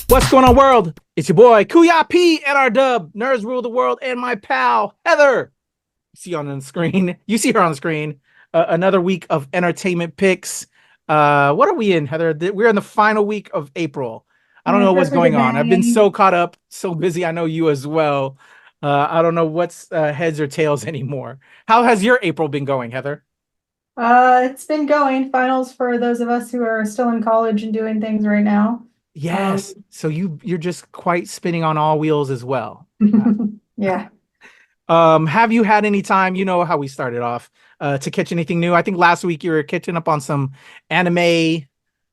What's going on, world? It's your boy Kuya P, NRW, Nerds Rule the World, and my pal Heather. You see on the screen. You see her on the screen. Another week of entertainment picks. What are we in, Heather? We're in the final week of April. I don't know what's going on. I've been so caught up, so busy. I know you as well. I don't know what's heads or tails anymore. How has your April been going, Heather? It's been going. Finals for those of us who are still in college and doing things right now. Yes. So you're just quite spinning on all wheels as well. Yeah. Have you had any time, you know how we started off, to catch anything new? I think last week you were catching up on some anime,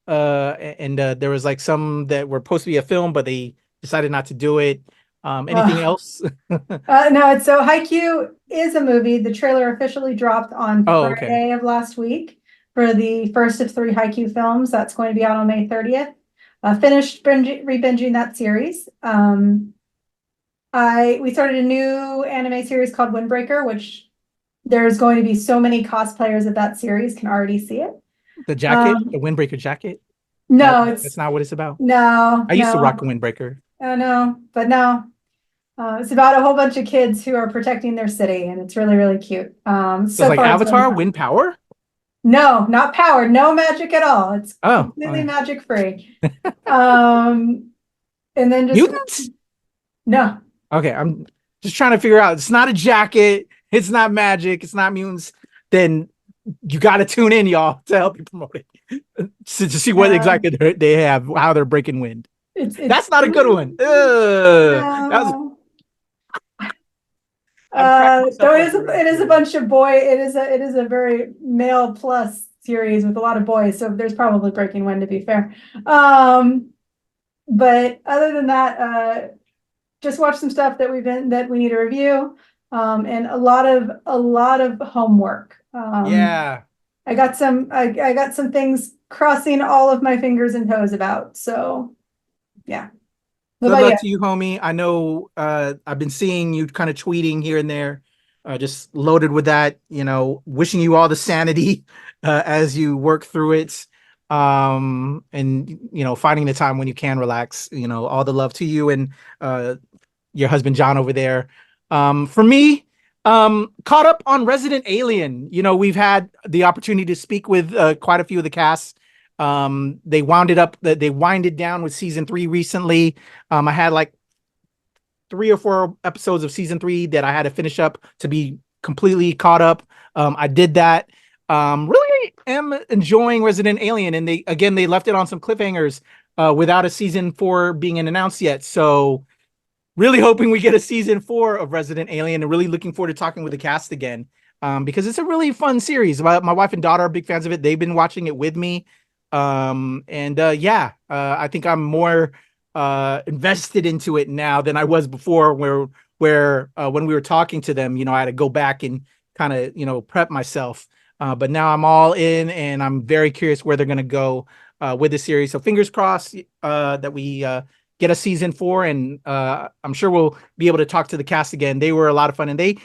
and there was like some that were supposed to be a film, but they decided not to do it. Anything else? No, so Haikyuu is a movie. The trailer officially dropped on Oh, okay. Friday of last week for the first of 3 Haikyuu films. That's going to be out on May 30th. Finished re-binging that series. We started a new anime series called Windbreaker, which there's going to be so many cosplayers of that series, can already see it. The jacket, the Windbreaker jacket? No, that's not what it's about. No. I used to rock a Windbreaker. Oh no, but no. It's about a whole bunch of kids who are protecting their city, and it's really, really cute. So it's like Avatar, wind power? No, not power. No magic at all. It's completely magic free. And then just mutants? No. Okay, I'm just trying to figure out. It's not a jacket. It's not magic. It's not mutants. Then you got to tune in, y'all, to help you promote it to see what exactly they have, how they're breaking wind. That's not a good one. So it is a bunch of boy. It is a very male plus series with a lot of boys. So there's probably breaking wind, to be fair. But other than that, just watch some stuff that we need to review, and a lot of homework. Yeah, I got some things crossing all of my fingers and toes about. So yeah. Good luck to you, homie. I know I've been seeing you kind of tweeting here and there, just loaded with that, wishing you all the sanity as you work through it. And, finding the time when you can relax, all the love to you and your husband, John, over there. For me, caught up on Resident Alien. We've had the opportunity to speak with quite a few of the casts. They winded down with season 3 recently. I had like 3 or 4 episodes of season 3 that I had to finish up to be completely caught up. I did that. Really am enjoying Resident Alien, and they left it on some cliffhangers without a season 4 being announced yet. So really hoping we get a season 4 of Resident Alien, and really looking forward to talking with the cast again, because it's a really fun series. My wife and daughter are big fans of it. They've been watching it with me. I think I'm more invested into it now than I was before, where when we were talking to them, I had to go back and kind of, prep myself. But now I'm all in, and I'm very curious where they're going to go with the series. So fingers crossed that we get a season 4, and I'm sure we'll be able to talk to the cast again. They were a lot of fun, and they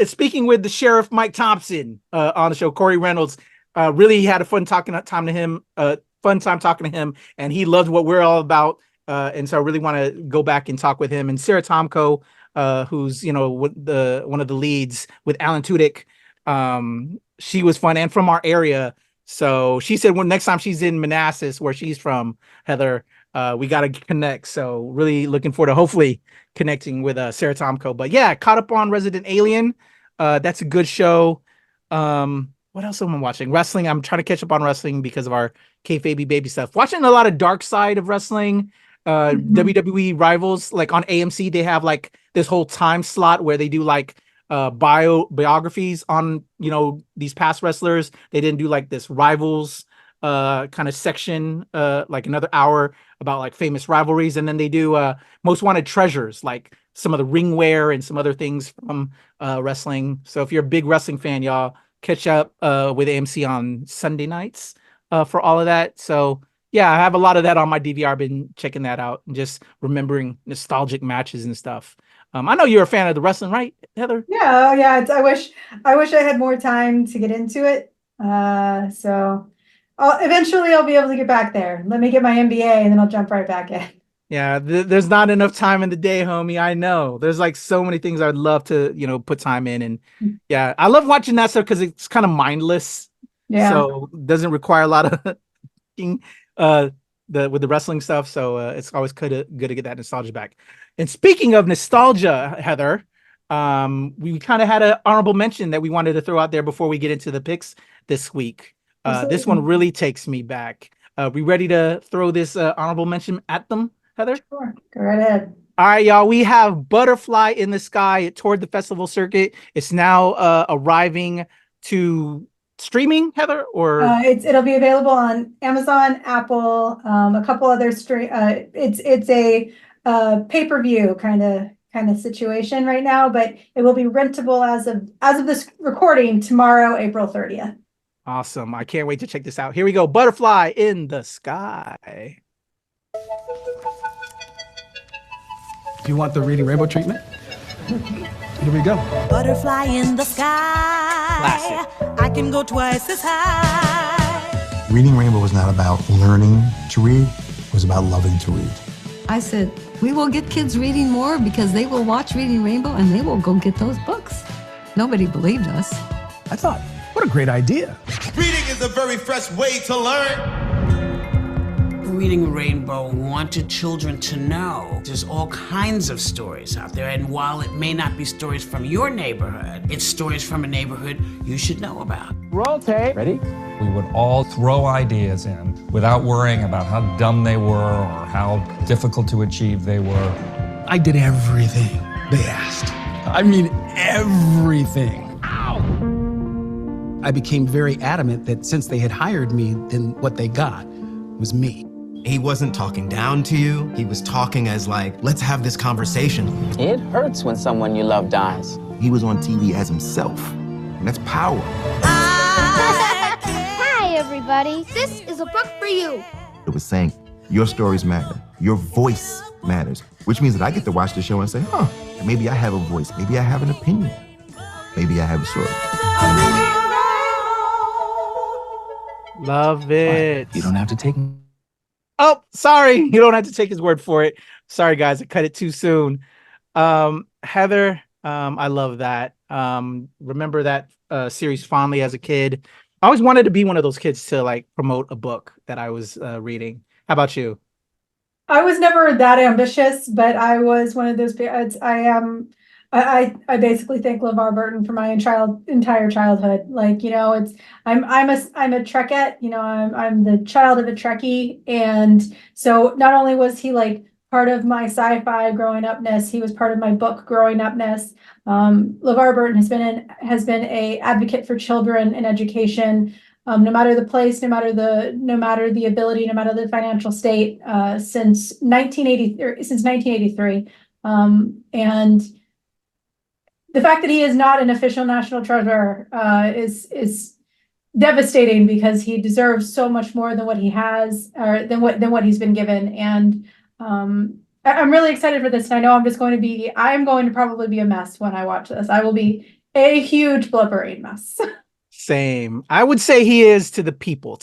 speaking with the Sheriff Mike Thompson on the show, Corey Reynolds. Really had a fun time talking to him, and he loved what we're all about. And so I really want to go back and talk with him. And Sarah Tomko, who's, one of the leads with Alan Tudyk. She was fun and from our area. So she said next time she's in Manassas, where she's from, Heather, we got to connect. So really looking forward to hopefully connecting with Sarah Tomko. But yeah, caught up on Resident Alien. That's a good show. What else am I watching? Wrestling. I'm trying to catch up on wrestling because of our kayfabe baby stuff. Watching a lot of dark side of wrestling. WWE Rivals, like on AMC, they have like this whole time slot where they do like biographies on these past wrestlers. They didn't do like this Rivals kind of section, like another hour about like famous rivalries, and then they do Most Wanted Treasures, like some of the ring wear and some other things from wrestling. So if you're a big wrestling fan, y'all catch up with AMC on Sunday nights for all of that. So yeah, I have a lot of that on my DVR. I've been checking that out and just remembering nostalgic matches and stuff. I know you're a fan of the wrestling, right, Heather? Yeah. I wish I had more time to get into it. So eventually I'll be able to get back there. Let me get my MBA and then I'll jump right back in. Yeah, there's not enough time in the day, homie. I know. There's like so many things I'd love to, put time in. And yeah, I love watching that stuff because it's kind of mindless. Yeah. So it doesn't require a lot of thinking, with the wrestling stuff. So it's always good to get that nostalgia back. And speaking of nostalgia, Heather, we kind of had an honorable mention that we wanted to throw out there before we get into the picks this week. This one really takes me back. We ready to throw this honorable mention at them, Heather? Sure. Go right ahead. All right, y'all. We have Butterfly in the Sky. It toured the festival circuit. It's now arriving to streaming, Heather, or It'll be available on Amazon, Apple, a couple other stream. It's a pay-per-view kind of situation right now, but it will be rentable as of this recording tomorrow, April 30th. Awesome. I can't wait to check this out. Here we go. Butterfly in the Sky. Do you want the Reading Rainbow treatment? Here we go. Butterfly in the sky. Classic. I can go twice as high. Reading Rainbow was not about learning to read. It was about loving to read. I said, we will get kids reading more because they will watch Reading Rainbow and they will go get those books. Nobody believed us. I thought, what a great idea. Reading is a very fresh way to learn. Reading Rainbow wanted children to know there's all kinds of stories out there, and while it may not be stories from your neighborhood, it's stories from a neighborhood you should know about. Roll tape. Ready? We would all throw ideas in without worrying about how dumb they were or how difficult to achieve they were. I did everything they asked. I mean, everything. Ow! I became very adamant that since they had hired me, then what they got was me. He wasn't talking down to you. He was talking as like, let's have this conversation. It hurts when someone you love dies. He was on TV as himself, and that's power. Hi, everybody. This is a book for you. It was saying, your stories matter. Your voice matters, which means that I get to watch the show and say, maybe I have a voice. Maybe I have an opinion. Maybe I have a story. Love it. You don't have to take... Oh, sorry. You don't have to take his word for it. Sorry, guys. I cut it too soon. Heather, I love that. Remember that series fondly as a kid. I always wanted to be one of those kids to like promote a book that I was reading. How about you? I was never that ambitious, but I was one of those. I basically thank LeVar Burton for my entire childhood. Like, I'm a Trekette, I'm the child of a Trekkie. And so not only was he like part of my sci-fi growing upness, he was part of my book growing upness. LeVar Burton has been a advocate for children and education, no matter the place, no matter the ability, no matter the financial state, since 1983. And the fact that he is not an official national treasure is devastating, because he deserves so much more than what he has, or than what he's been given. And I'm really excited for this. And I know I'm going to probably be a mess when I watch this. I will be a huge blubbering mess. Same. I would say he is to the people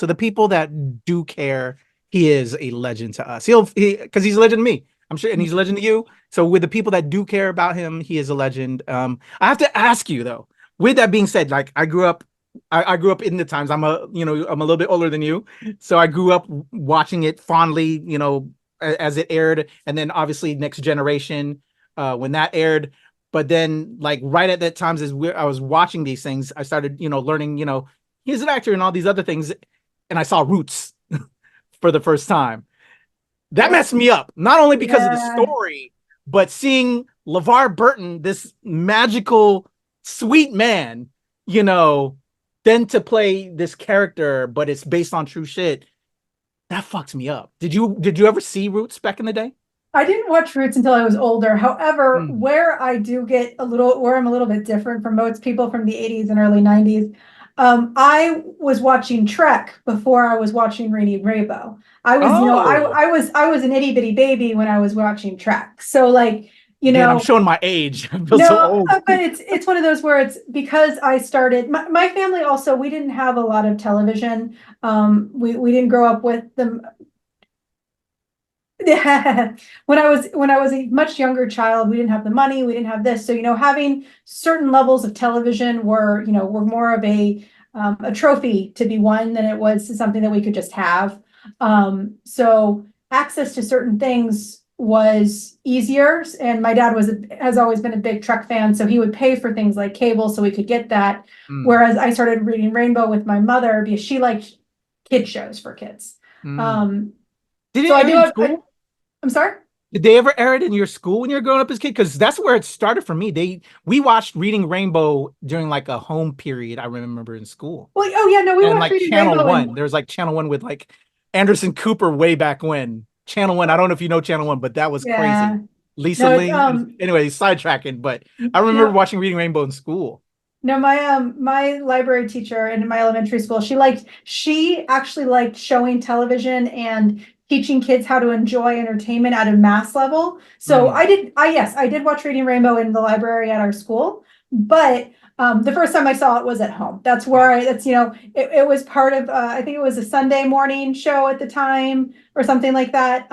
that do care. He is a legend to us. Because he's a legend to me, I'm sure, and he's a legend to you. So with the people that do care about him, he is a legend. I have to ask you though, with that being said, like I grew up in the times. I'm a little bit older than you. So I grew up watching it fondly, as it aired. And then obviously Next Generation, when that aired. But then like right at that time, as I was watching these things, I started, learning, he's an actor and all these other things. And I saw Roots for the first time. That messed me up, not only because of the story, but seeing LeVar Burton, this magical, sweet man, then to play this character, but it's based on true shit. That fucks me up. Did you ever see Roots back in the day? I didn't watch Roots until I was older. However, where I'm a little bit different from most people from the 80s and early 90s, I was watching Trek before I was watching Reading Rainbow. I was an itty bitty baby when I was watching Trek. So like, Man, I'm showing my age. I feel so old. But it's one of those where it's because I started. My family also, we didn't have a lot of television. We didn't grow up with them. Yeah. When I was a much younger child, we didn't have the money, we didn't have this. So, having certain levels of television were more of a trophy to be won than it was something that we could just have. So access to certain things was easier. And my dad has always been a big Trek fan, so he would pay for things like cable so we could get that. Whereas I started reading Rainbow with my mother because she liked kid shows for kids. Did it So I air do in have, school? I'm sorry? Did they ever air it in your school when you were growing up as a kid? Because that's where it started for me. We watched Reading Rainbow during like a home period. I remember in school. Well, oh yeah, no, we And watched like Reading Channel Rainbow. One. There's like Channel One with like Anderson Cooper way back when. Channel One. I don't know if you know Channel One, but that was crazy. Lisa No, Ling. Anyway, sidetracking, but I remember watching Reading Rainbow in school. No, my library teacher in my elementary school, she actually liked showing television and teaching kids how to enjoy entertainment at a mass level. So I did watch Reading Rainbow in the library at our school, but the first time I saw it was at home. That's where it was part of, I think it was a Sunday morning show at the time or something like that.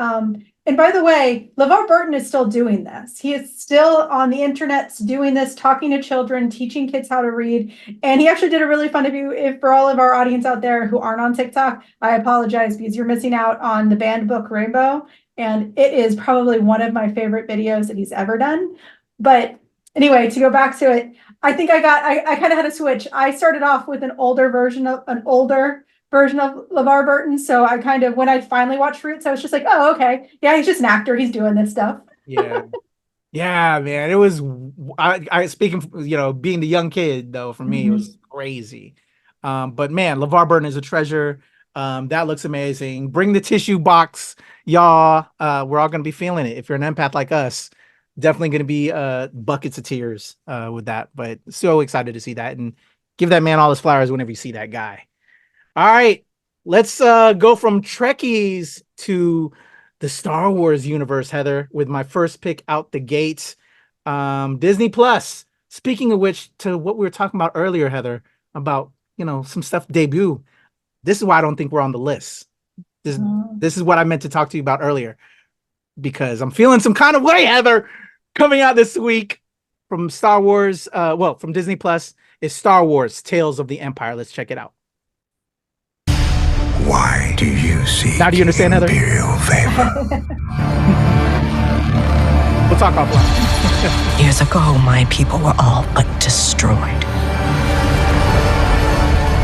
And by the way, LeVar Burton is still doing this. He is still on the internet doing this, talking to children, teaching kids how to read. And he actually did a really fun if for all of our audience out there who aren't on TikTok, I apologize because you're missing out on the banned book Rainbow. And it is probably one of my favorite videos that he's ever done. But anyway, to go back to it, I think I kind of had a switch. I started off with an older version of LeVar Burton. So when I finally watched Roots, I was just like, oh, okay. Yeah, he's just an actor. He's doing this stuff. Yeah. Yeah, man. It was, I speaking, being the young kid though, for me, it was crazy. But man, LeVar Burton is a treasure. That looks amazing. Bring the tissue box, y'all. We're all going to be feeling it. If you're an empath like us, definitely going to be buckets of tears with that. But so excited to see that, and give that man all his flowers whenever you see that guy. All right, let's go from Trekkies to the Star Wars universe, Heather, with my first pick out the gates. Disney Plus. Speaking of which, to what we were talking about earlier, Heather, about some stuff debut. This is why I don't think we're on the list. This is what I meant to talk to you about earlier, because I'm feeling some kind of way, Heather, coming out this week from Star Wars. From Disney Plus is Star Wars: Tales of the Empire. Let's check it out. Why do you seek now do you understand, Heather? Imperial favor? We'll talk offline. Years ago, my people were all but destroyed.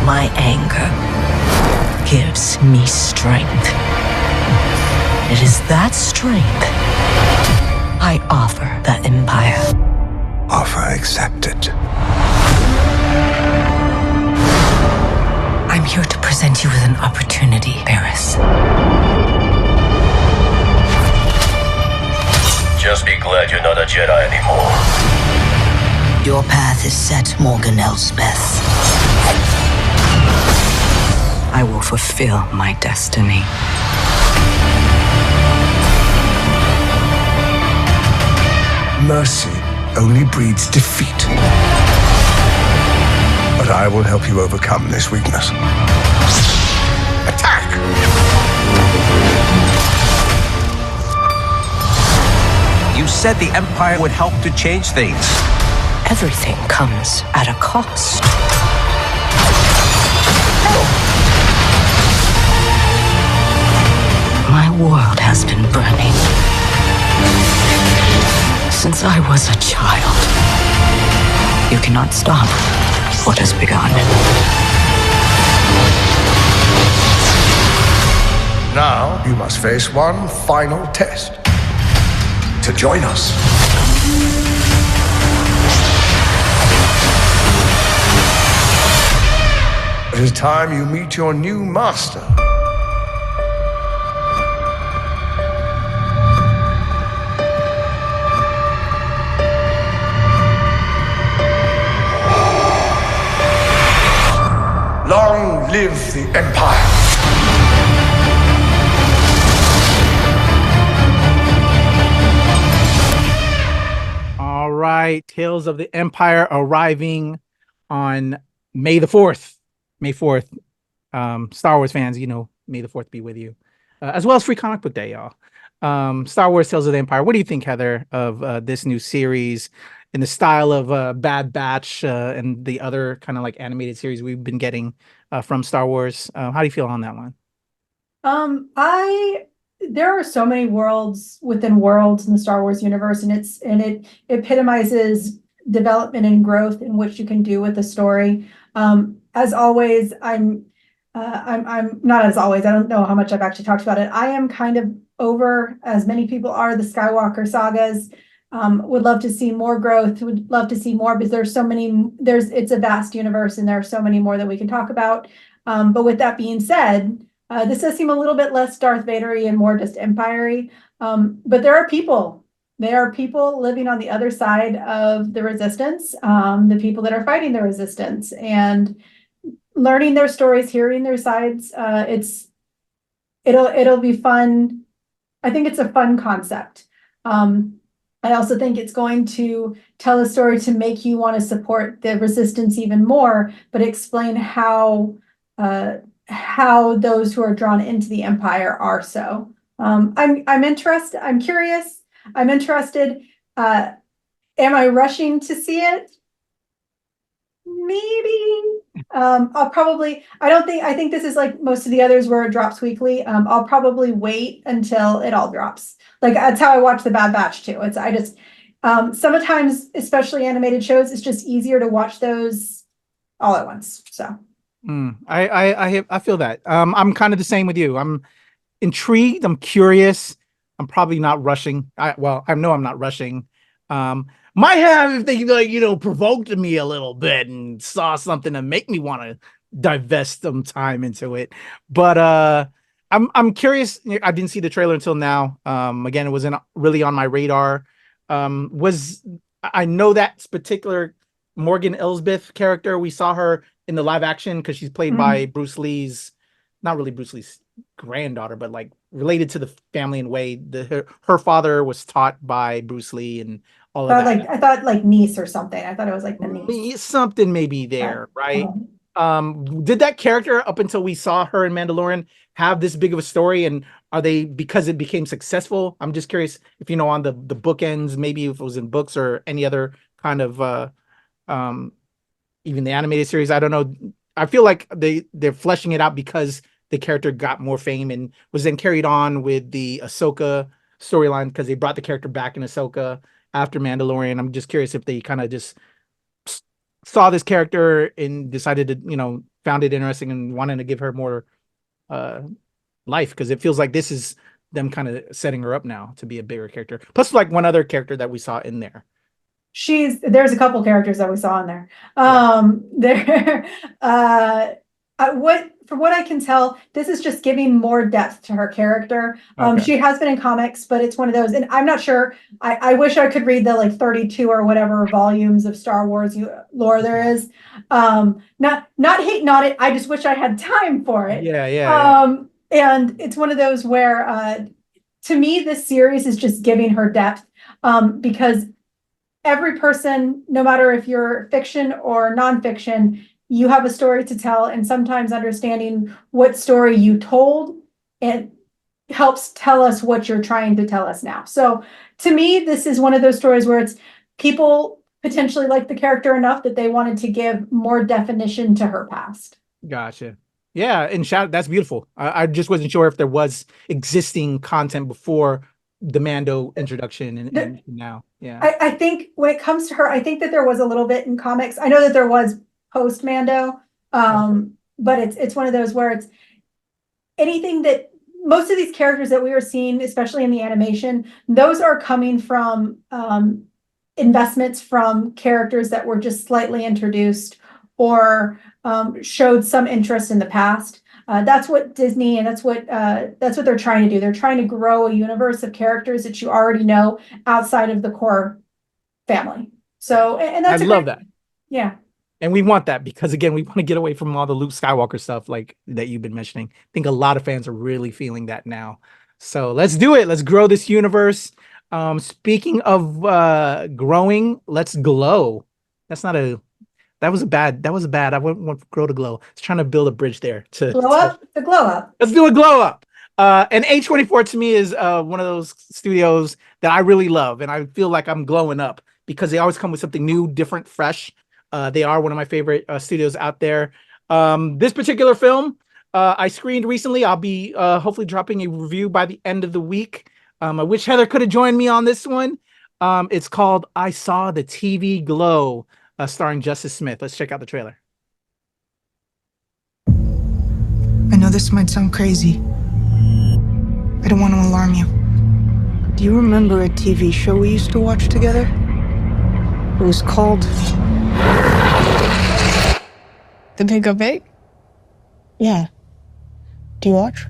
My anger gives me strength. It is that strength I offer the Empire. Offer accepted. I'm here to present you with an opportunity, Barris. Just be glad you're not a Jedi anymore. Your path is set, Morgan Elspeth. I will fulfill my destiny. Mercy only breeds defeat. But I will help you overcome this weakness. Attack! You said the Empire would help to change things. Everything comes at a cost. My world has been burning since I was a child. You cannot stop what has begun. Now you must face one final test. To join us. It is time you meet your new master. Long live the Empire! All right, Tales of the Empire arriving on May the 4th. May 4th. Star Wars fans, May the 4th be with you. as well as Free Comic Book Day, y'all. Star Wars Tales of the Empire. What do you think, Heather, of this new series in the style of Bad Batch and the other kind of like animated series we've been getting from Star Wars? How do you feel on that one? There are so many worlds within worlds in the Star Wars universe, and it epitomizes development and growth in which you can do with a story. As always, I'm not as always. I don't know how much I've actually talked about it. I am kind of over, as many people are, the Skywalker sagas. Would love to see more growth. Would love to see more because there's so many. It's a vast universe, and there are so many more that we can talk about. But with that being said, this does seem a little bit less Darth Vader-y and more just Empire-y. But there are people. There are people living on the other side of the resistance, the people that are fighting the resistance, and learning their stories, hearing their sides. It'll be fun. I think it's a fun concept. I also think it's going to tell a story to make you want to support the resistance even more, but explain how those who are drawn into the Empire are so. I'm interested. I'm curious. I'm interested. Am I rushing to see it? Maybe. I think this is like most of the others where it drops weekly. I'll probably wait until it all drops. Like that's how I watch the Bad Batch too. Sometimes, especially animated shows, it's just easier to watch those all at once. So I feel that. I'm kind of the same with you. I'm intrigued. I'm curious. I'm probably not rushing. I know I'm not rushing. Might have if they provoked me a little bit and saw something to make me want to divest some time into it. But I'm curious. I didn't see the trailer until now. Again, it wasn't really on my radar. I know that particular Morgan Elsbeth character. We saw her in the live action because she's played by Bruce Lee's, not really Bruce Lee's granddaughter, but like related to the family in a way. Her father was taught by Bruce Lee and all of that. I thought like niece or something. I thought it was like the niece. Something maybe there, right? Did that character up until we saw her in Mandalorian have this big of a story, and are they, because it became successful? I'm just curious if on the bookends, maybe if it was in books or any other kind of even the animated series. I don't know. I feel like they're fleshing it out because the character got more fame and was then carried on with the Ahsoka storyline because they brought the character back in Ahsoka after Mandalorian. I'm just curious if they kind of just saw this character and decided to, found it interesting and wanted to give her more life, because it feels like this is them kind of setting her up now to be a bigger character. Plus, like one other character that we saw in there. There's a couple characters that we saw in there. From what I can tell, this is just giving more depth to her character. She has been in comics, but it's one of those, and I'm not sure. I wish I could read the like 32 or whatever volumes of Star Wars lore there is. Not hating on it. I just wish I had time for it. Yeah. And it's one of those where, to me, this series is just giving her depth, because every person, no matter if you're fiction or nonfiction, you have a story to tell, and sometimes understanding what story you told, it helps tell us what you're trying to tell us now. So to me, this is one of those stories where it's people potentially like the character enough that they wanted to give more definition to her past. Gotcha. Yeah, and that's beautiful. I just wasn't sure if there was existing content before the Mando introduction and now. Yeah. I think when it comes to her, I think that there was a little bit in comics. I know that there was post Mando, but it's one of those where it's anything that most of these characters that we were seeing, especially in the animation, those are coming from investments from characters that were just slightly introduced or showed some interest in the past. That's what Disney and that's what they're trying to do. They're trying to grow a universe of characters that you already know outside of the core family. So, and that's I love that. Yeah. And we want that because, again, we want to get away from all the Luke Skywalker stuff like that you've been mentioning. I think a lot of fans are really feeling that now. So let's do it. Let's grow this universe. Speaking of growing, let's glow. That was bad. I wouldn't want grow to glow. I was trying to build a bridge there to glow up. The glow up. Let's do a glow up. And A24 to me is one of those studios that I really love, and I feel like I'm glowing up because they always come with something new, different, fresh. They are one of my favorite studios out there. This particular film I screened recently. I'll be hopefully dropping a review by the end of the week. I wish Heather could have joined me on this one. It's called I Saw the TV Glow, starring Justice Smith. Let's check out the trailer. I know this might sound crazy. I don't want to alarm you. Do you remember a TV show we used to watch together? It was called The Pink of Eight? Yeah. Do you watch?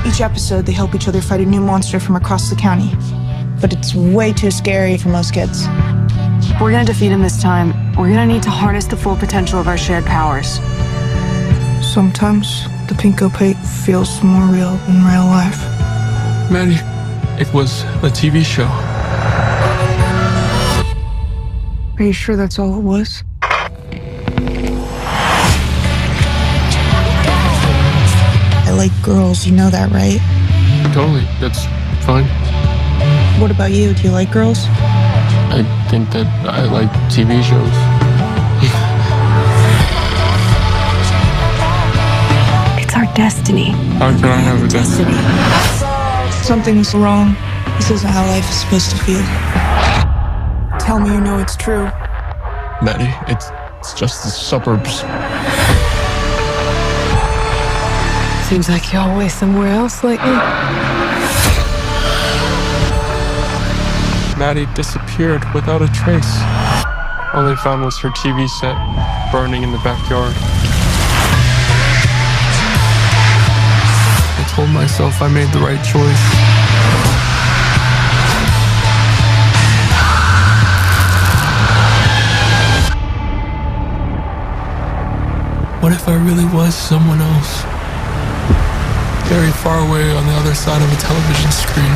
Each episode, they help each other fight a new monster from across the county. But it's way too scary for most kids. We're gonna defeat him this time. We're gonna need to harness the full potential of our shared powers. Sometimes the Pink Opaque feels more real than real life. Maddie, it was a TV show. Are you sure that's all it was? I like girls, you know that, right? Totally, that's fine. What about you? Do you like girls? I think that I like TV shows. It's our destiny. How can I have a destiny? Something's wrong. This isn't how life is supposed to feel. Tell me you know it's true. Maddie, it's just the suburbs. Seems like you're always somewhere else lately. Maddie disappeared without a trace. All they found was her TV set burning in the backyard. I told myself I made the right choice. What if I really was someone else? Very far away on the other side of a television screen.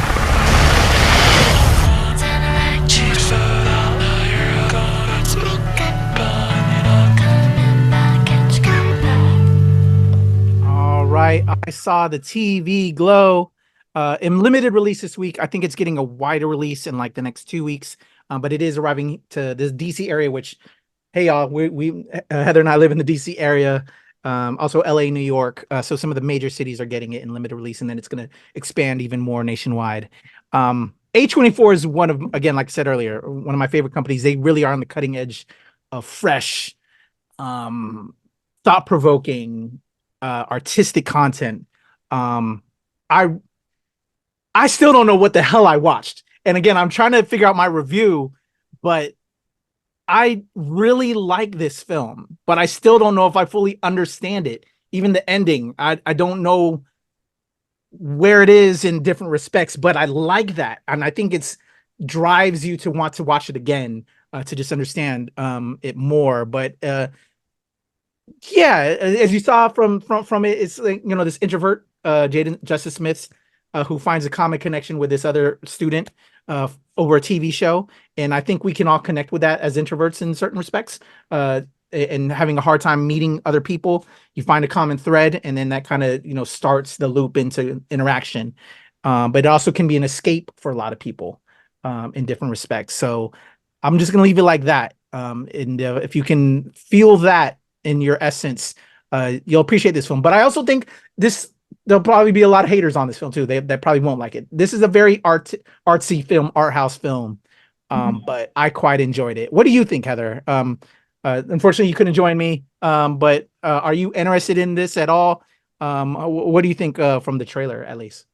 All right, I Saw the TV Glow in limited release this week. I think it's getting a wider release in like the next 2 weeks, but it is arriving to this DC area, which, hey y'all, we Heather and I live in the DC area, also LA, New York. So some of the major cities are getting it in limited release, and then it's going to expand even more nationwide. A24 is one of, again, like I said earlier, one of my favorite companies. They really are on the cutting edge of fresh, thought-provoking, artistic content. I still don't know what the hell I watched. And again, I'm trying to figure out my review, but I really like this film, but I still don't know if I fully understand it. Even the ending, I don't know where it is in different respects, but I like that. And I think it's drives you to want to watch it again, to just understand it more. But yeah, as you saw from it, it's like, you know, this introvert, Justice Smith, who finds a common connection with this other student over a TV show. And I think we can all connect with that as introverts in certain respects, and having a hard time meeting other people. You find a common thread, and then that kind of, you know, starts the loop into interaction. But it also can be an escape for a lot of people in different respects. So I'm just going to leave it like that. And if you can feel that in your essence, you'll appreciate this film. But I also think there'll probably be a lot of haters on this film too. They probably won't like it. This is a very artsy film, art house film. But I quite enjoyed it. What do you think, Heather? Unfortunately, you couldn't join me. But are you interested in this at all? What do you think from the trailer, at least?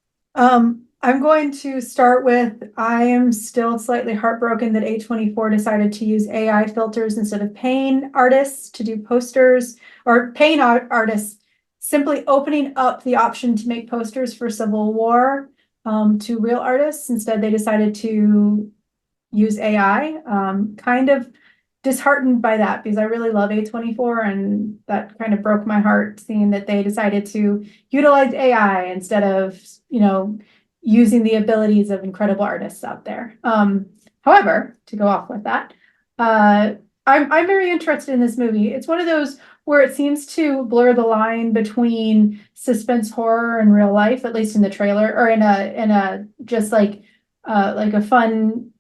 I'm going to start with, I am still slightly heartbroken that A24 decided to use AI filters instead of paying artists to do posters, or paying artists, simply opening up the option to make posters for Civil War to real artists. Instead, they decided to use AI. Kind of disheartened by that, because I really love A24, and that kind of broke my heart seeing that they decided to utilize AI instead of, you know, using the abilities of incredible artists out there. However, to go off with that, I'm very interested in this movie. It's one of those where it seems to blur the line between suspense horror and real life, at least in the trailer, or in a just like a fun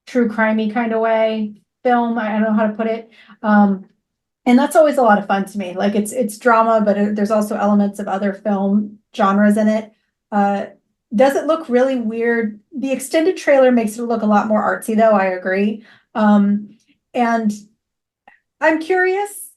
true crimey kind of way film. I don't know how to put it. And that's always a lot of fun to me. Like it's drama, but there's also elements of other film genres in it. Does it look really weird? The extended trailer makes it look a lot more artsy, though. I agree. And I'm curious,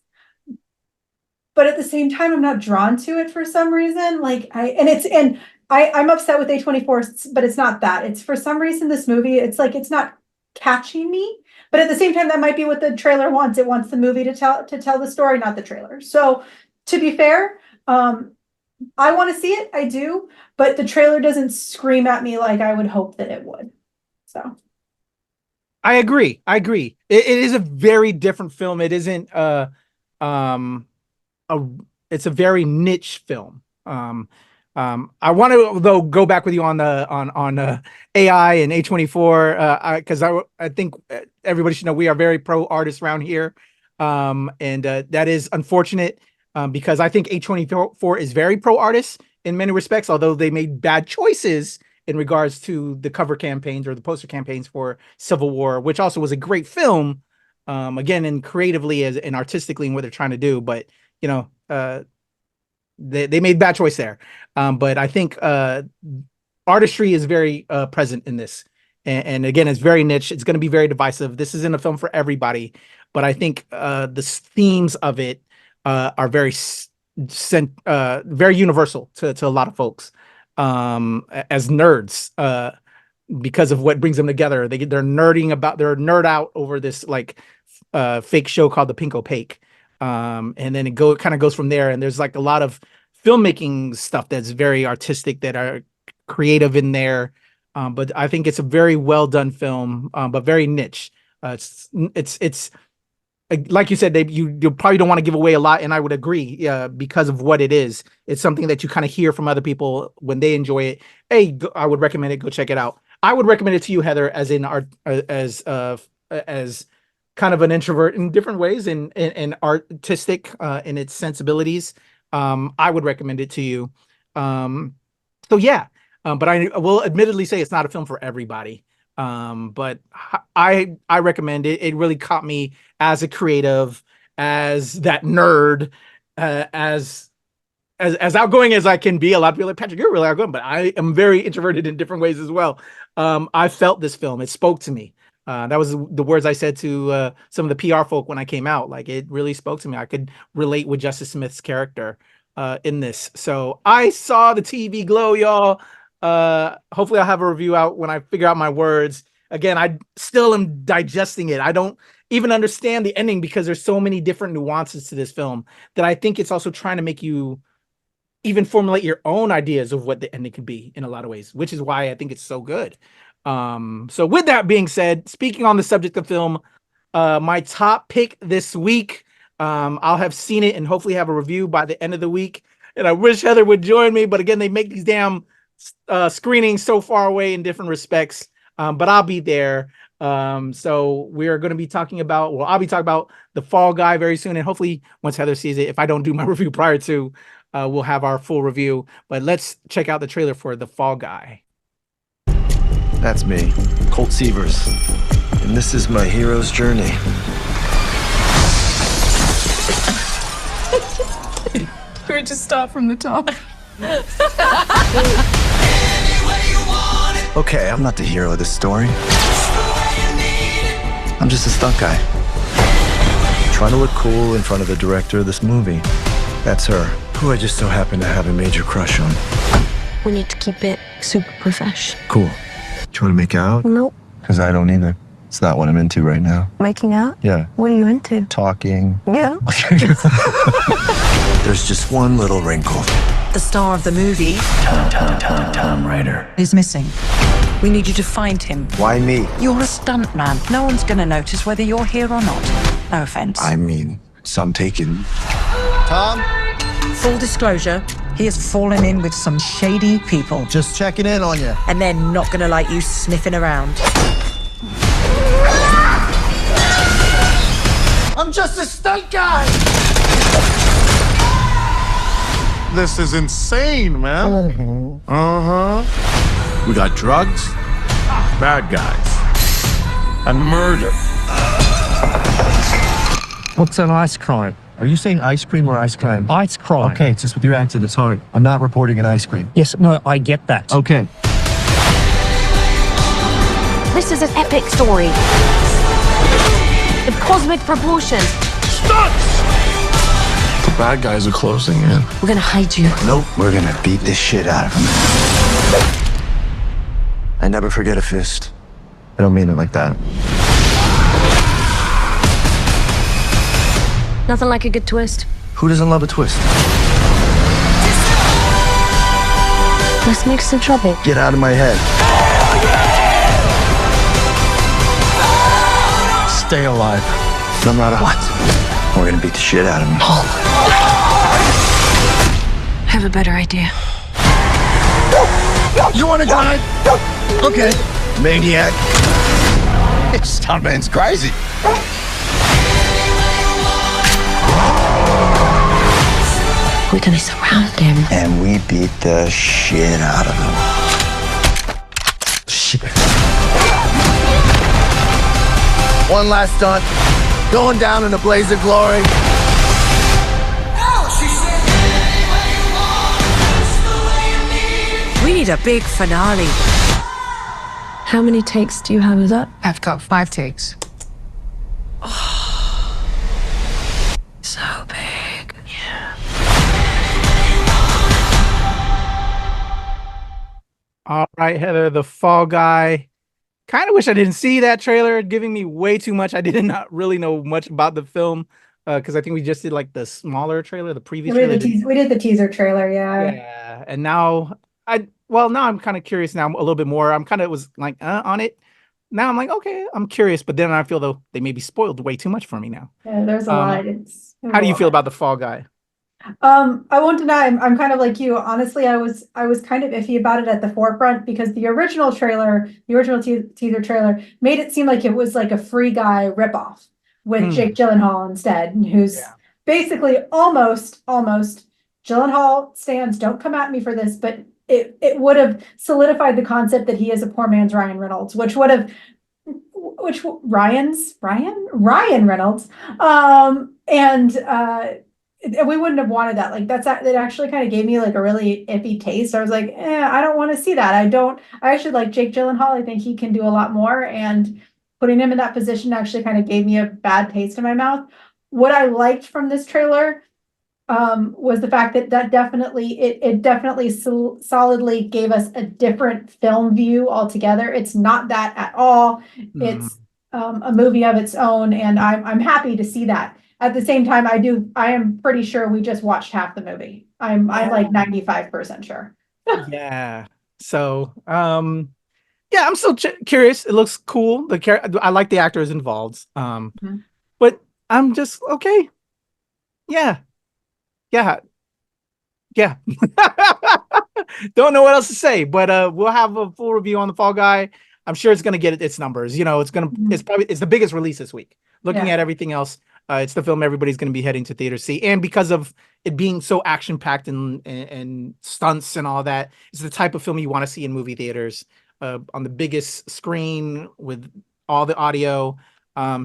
but at the same time, I'm not drawn to it for some reason. I'm upset with A24, but it's not that. It's for some reason this movie, it's like it's not catching me. But at the same time, that might be what the trailer wants. It wants the movie to tell the story, not the trailer. So to be fair, I want to see it. I do, but the trailer doesn't scream at me like I would hope that it would. So I agree. It is a very different film. It isn't it's a very niche film. I want to though go back with you on AI and A24 because I think everybody should know we are very pro artists around here, and that is unfortunate because I think A24 is very pro artists in many respects, although they made bad choices in regards to the cover campaigns or the poster campaigns for Civil War, which also was a great film, again, and creatively and artistically in what they're trying to do. But, you know, they made bad choice there. But I think artistry is very present in this. And again, it's very niche. It's going to be very divisive. This isn't a film for everybody. But I think the themes of it are very universal to a lot of folks. As nerds, because of what brings them together. They're nerd out over this like fake show called The Pink Opaque. And then it kind of goes from there. And there's like a lot of filmmaking stuff that's very artistic, that are creative in there. But I think it's a very well done film, but very niche. It's like you said, you probably don't want to give away a lot, and I would agree, because of what it is. It's something that you kind of hear from other people when they enjoy it. Hey, I would recommend it. Go check it out. I would recommend it to you, Heather, as kind of an introvert in different ways and artistic in its sensibilities. I would recommend it to you. So yeah, but I will admittedly say it's not a film for everybody. But I recommend it. It really caught me as a creative, as that nerd, as outgoing as I can be. A lot of people are like, Patrick, you're really outgoing, but I am very introverted in different ways as well. I felt this film. It spoke to me. That was the words I said to some of the PR folk when I came out. Like, it really spoke to me. I could relate with Justice Smith's character in this. So I saw the TV glow, y'all. Hopefully I'll have a review out when I figure out my words. Again, I still am digesting it. I don't even understand the ending because there's so many different nuances to this film that I think it's also trying to make you even formulate your own ideas of what the ending could be in a lot of ways, which is why I think it's so good. So with that being said, speaking on the subject of film, my top pick this week, I'll have seen it and hopefully have a review by the end of the week. And I wish Heather would join me, but again, they make these damn screenings so far away in different respects, but I'll be there. So we're going to be talking about, I'll be talking about The Fall Guy very soon, and hopefully once Heather sees it, if I don't do my review prior to, we'll have our full review. But let's check out the trailer for The Fall Guy. That's me, Colt Sievers, and this is my hero's journey. Or just start from the top. Okay, I'm not the hero of this story. I'm just a stunt guy. Trying to look cool in front of the director of this movie. That's her, who I just so happen to have a major crush on. We need to keep it super profesh. Cool. Do you want to make out? Nope. Because I don't either. It's not what I'm into right now. Making out? Yeah. What are you into? Talking. Yeah. There's just one little wrinkle. The star of the movie, Tom Ryder, is missing. We need you to find him. Why me? You're a stuntman. No one's going to notice whether you're here or not. No offense. I mean, some taken. Tom? Full disclosure, he has fallen in with some shady people. Just checking in on you. And they're not going to like you sniffing around. I'm just a stunt guy. This is insane, man. We got drugs, bad guys, and murder. What's an ice crime? Are you saying ice cream or ice crime? Ice crime. Okay, it's just with your accent, it's hard. I'm not reporting an ice cream. Yes, no, I get that. Okay. This is an epic story. Of cosmic proportions. The bad guys are closing in. We're gonna hide you. Nope, we're gonna beat this shit out of him. I never forget a fist. I don't mean it like that. Nothing like a good twist. Who doesn't love a twist? Let's make some trouble. Get out of my head. Stay alive. No matter what. We're gonna beat the shit out of him. I have a better idea. You wanna drive? Okay. Maniac. This stuntman's crazy. We're gonna surround him. And we beat the shit out of him. Shit. One last stunt. Going down in a blaze of glory. We need a big finale. How many takes do you have of that? I've got 5 takes. So big. All right, Heather, the Fall Guy. Kind of wish I didn't see that trailer, giving me way too much. I did not really know much about the film because I think we just did like the smaller trailer, the previous trailer. We did the teaser trailer, yeah. Yeah, and now now I'm kind of curious now a little bit more. I'm kind of was like on it. Now I'm like, okay, I'm curious, but then I feel though they maybe spoiled way too much for me now. Yeah, there's a lot. How do you feel about the Fall Guy? I won't deny I'm kind of like you. Honestly, I was kind of iffy about it at the forefront because the original teaser trailer made it seem like it was like a Free Guy ripoff with Jake Gyllenhaal instead, who's basically almost Gyllenhaal stands. Don't come at me for this, but it would have solidified the concept that he is a poor man's Ryan Reynolds, Ryan Reynolds, we wouldn't have wanted that. Like that actually kind of gave me like a really iffy taste. I was like, I don't want to see that. I actually like Jake Gyllenhaal. I think he can do a lot more, and putting him in that position actually kind of gave me a bad taste in my mouth. What I liked from this trailer was the fact that definitely solidly gave us a different film view altogether. It's not that at all. It's a movie of its own, and I'm happy to see that. At the same time, I am pretty sure we just watched half the movie. I'm like 95% sure. Yeah. So, I'm still curious. It looks cool. I like the actors involved. But I'm just okay. Yeah. Don't know what else to say, but we'll have a full review on the Fall Guy. I'm sure it's gonna get its numbers. It's the biggest release this week. Looking at everything else. It's the film everybody's going to be heading to theater to see. And because of it being so action-packed and stunts and all that, it's the type of film you want to see in movie theaters on the biggest screen with all the audio.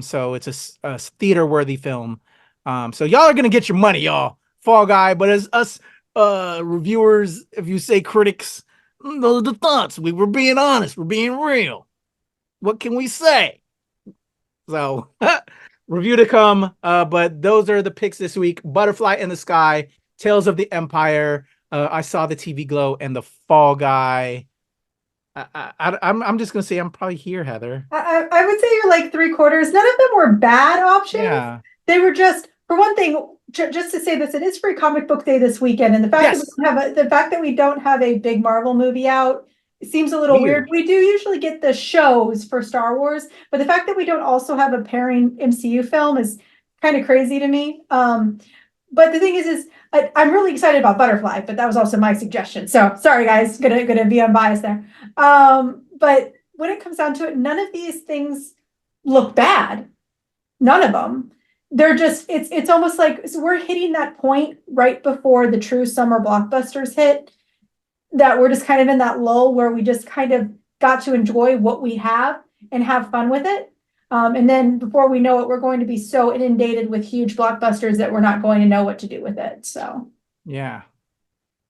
So it's a theater-worthy film. So y'all are going to get your money, y'all. Fall Guy. But as us reviewers, if you say critics, those are the thoughts. We were being honest. We're being real. What can we say? So... review to come, but those are the picks this week. Butterfly in the Sky, Tales of the Empire, I Saw the TV Glow, and the Fall Guy. I'm just gonna say I'm probably here, Heather. I would say you're like 3/4. None of them were bad options. Yeah. They were just, for one thing, just to say this, it is Free Comic Book Day this weekend, and the fact that we don't have a big Marvel movie out, it seem a little weird. We do usually get the shows for Star Wars, but the fact that we don't also have a pairing MCU film is kind of crazy to me. But the thing is I'm really excited about Butterfly, but that was also my suggestion. So sorry, guys, gonna be unbiased there. But when it comes down to it, none of these things look bad. None of them. they're just, it's almost like, so we're hitting that point right before the true summer blockbusters hit, that we're just kind of in that lull where we just kind of got to enjoy what we have and have fun with it. And then before we know it, we're going to be so inundated with huge blockbusters that we're not going to know what to do with it. So yeah.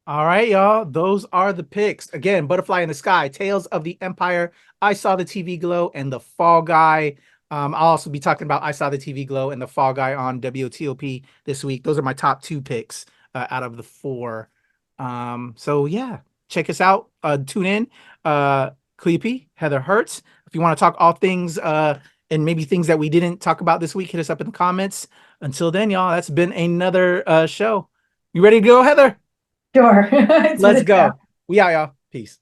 All right, y'all. Those are the picks. Again, Butterfly in the Sky, Tales of the Empire, I Saw the TV Glow, and The Fall Guy. I'll also be talking about I Saw the TV Glow and The Fall Guy on WTOP this week. Those are my top 2 picks out of the 4. So yeah, check us out. Tune in. Kuya P, Heather Hertz. If you want to talk all things and maybe things that we didn't talk about this week, hit us up in the comments. Until then, y'all, that's been another show. You ready to go, Heather? Sure. Let's go. We out, y'all. Peace.